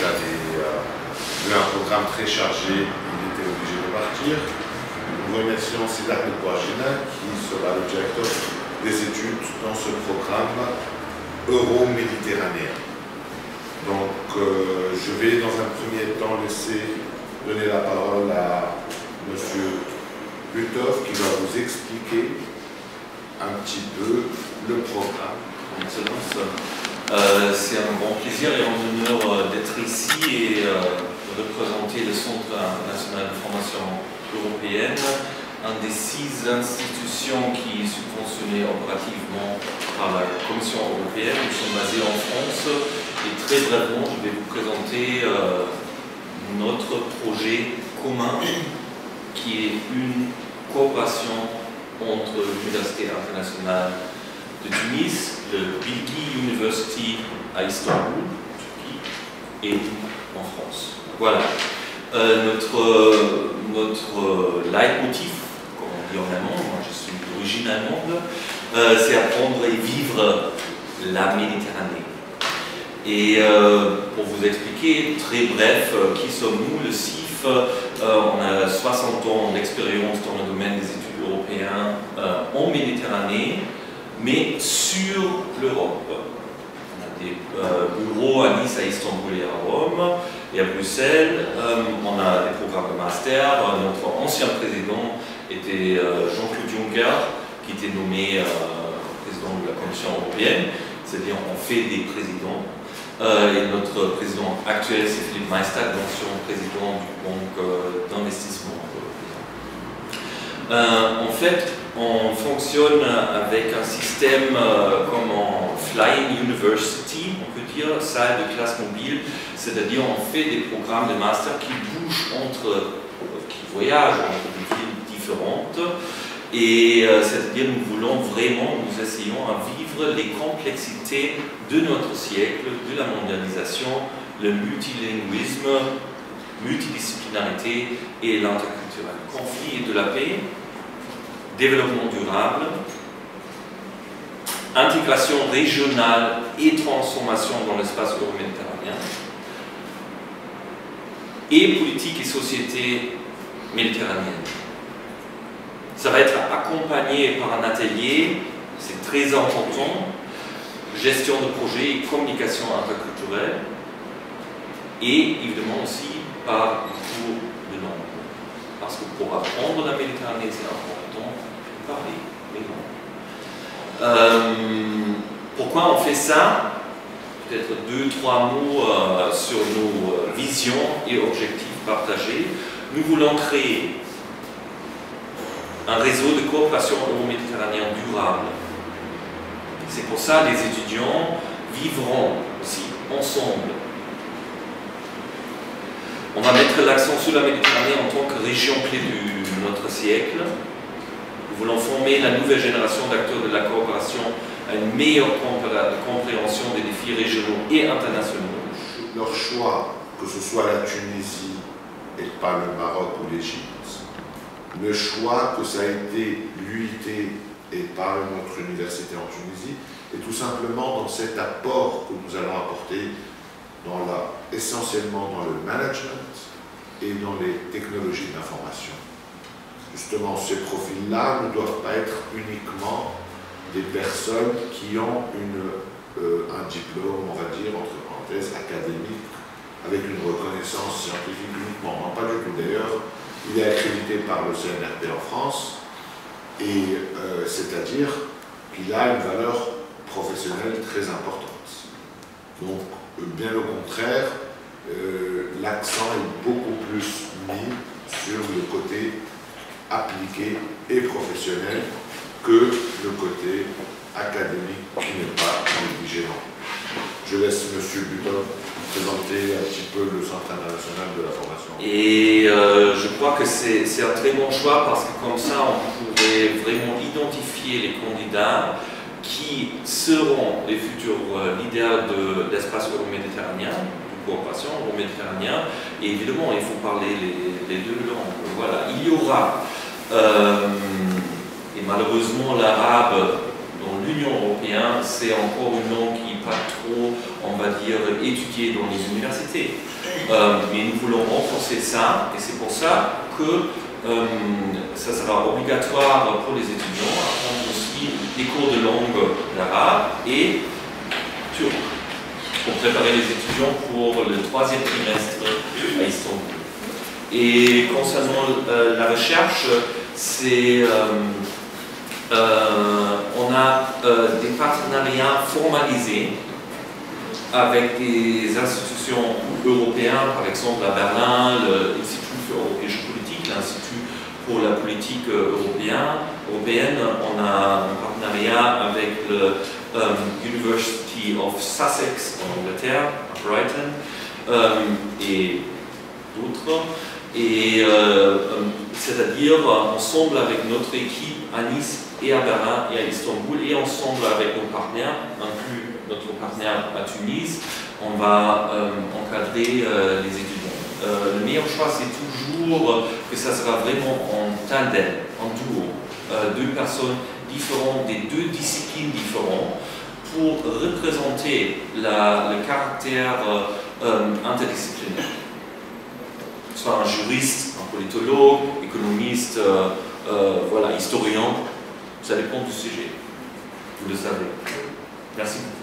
eu un programme très chargé, il était obligé de partir. Nous remercions Siddharth Kouagina, qui sera le directeur des études dans ce programme euro-méditerranéen. Donc, je vais dans un premier temps donner la parole à M. Butov, qui va vous expliquer un petit peu le programme. Excellence. C'est un grand plaisir et un honneur d'être ici et de représenter le Centre international de formation européenne, une des 6 institutions qui est subventionnée opérativement par la Commission européenne. Nous sommes basés en France et très brièvement, je vais vous présenter notre projet commun qui est une coopération entre l'Université internationale de Tunis, le Bilgi University à Istanbul, Turquie, et en France. Voilà. Notre leitmotiv, comme on dit en allemand, moi je suis d'origine allemande, c'est apprendre et vivre la Méditerranée. Et pour vous expliquer, très bref, qui sommes-nous? Le CIF, on a 60 ans d'expérience dans le domaine des études européennes en Méditerranée, mais sur l'Europe. On a des bureaux à Nice, à Istanbul et à Rome, et à Bruxelles. On a des programmes de master. Notre ancien président était Jean-Claude Juncker, qui était nommé président de la Commission européenne, c'est-à-dire on fait des présidents. Et notre président actuel, c'est Philippe Maystadt, l'ancien président du Banque d'investissement européen. En fait, on fonctionne avec un système comme en Flying University, on peut dire, salle de classe mobile, c'est-à-dire on fait des programmes de master qui voyagent entre des villes différentes. Et c'est-à-dire nous voulons vraiment, nous essayons à vivre les complexités de notre siècle, de la mondialisation, le multilinguisme, multidisciplinarité et l'interculturel. Conflit et de la paix, développement durable, intégration régionale et transformation dans l'espace euro-méditerranéen, et politique et société méditerranéenne. Ça va être accompagné par un atelier, c'est très important, gestion de projet et communication interculturelle, et évidemment aussi par le cours de langue. Parce que pour apprendre la Méditerranée, c'est important de parler les langues. Pourquoi on fait ça? Peut-être 2-3 mots sur nos visions et objectifs partagés. Nous voulons créer un réseau de coopération euro-méditerranéen durable. C'est pour ça que les étudiants vivront aussi ensemble. On va mettre l'accent sur la Méditerranée en tant que région clé de notre siècle. Nous voulons former la nouvelle génération d'acteurs de la coopération à une meilleure compréhension des défis régionaux et internationaux. Leur choix, que ce soit la Tunisie et pas le Maroc ou l'Égypte, le choix que ça a été l'UIT et par notre université en Tunisie, est tout simplement dans cet apport que nous allons apporter essentiellement dans le management et dans les technologies d'information. Justement, ces profils-là ne doivent pas être uniquement des personnes qui ont un diplôme, on va dire, entre parenthèses, académique, avec une reconnaissance scientifique uniquement. Non, pas du tout. D'ailleurs, il est accrédité par le CNRP en France, et c'est-à-dire qu'il a une valeur professionnelle très importante. Donc, bien au contraire, l'accent est beaucoup plus mis sur le côté appliqué et professionnel que le côté académique qui n'est pas négligé. Je laisse M. Butov présenter un petit peu le Centre international de la formation. Et je crois que c'est un très bon choix parce que comme ça on pourrait vraiment identifier les candidats qui seront les futurs leaders de l'espace euro-méditerranéen, de coopération euro-méditerranéen, et évidemment il faut parler les deux langues. Voilà. Il y aura, et malheureusement l'arabe dans l'Union européenne, c'est encore une langue qui pas trop, on va dire, étudié dans les universités. Mais nous voulons renforcer ça, et c'est pour ça que ça sera obligatoire pour les étudiants à prendre aussi des cours de langue arabe et turc, pour préparer les étudiants pour le 3e trimestre à Istanbul. Et concernant la recherche, c'est on a des partenariats formalisés avec des institutions européennes, par exemple à Berlin, l'Institut für Europäische Politik, l'Institut pour la politique européenne. On a un partenariat avec le University of Sussex en Angleterre, à Brighton, et d'autres. Et c'est-à-dire ensemble avec notre équipe à Nice et à Berlin et à Istanbul, et ensemble avec nos partenaires, inclus notre partenaire à Tunis, on va encadrer les étudiants. Le meilleur choix, c'est toujours que ça sera vraiment en tandem, en duo, 2 personnes différentes, des 2 disciplines différentes, pour représenter le caractère interdisciplinaire. Soit un juriste, un politologue, économiste, voilà, historien, ça dépend du sujet, vous le savez. Merci beaucoup.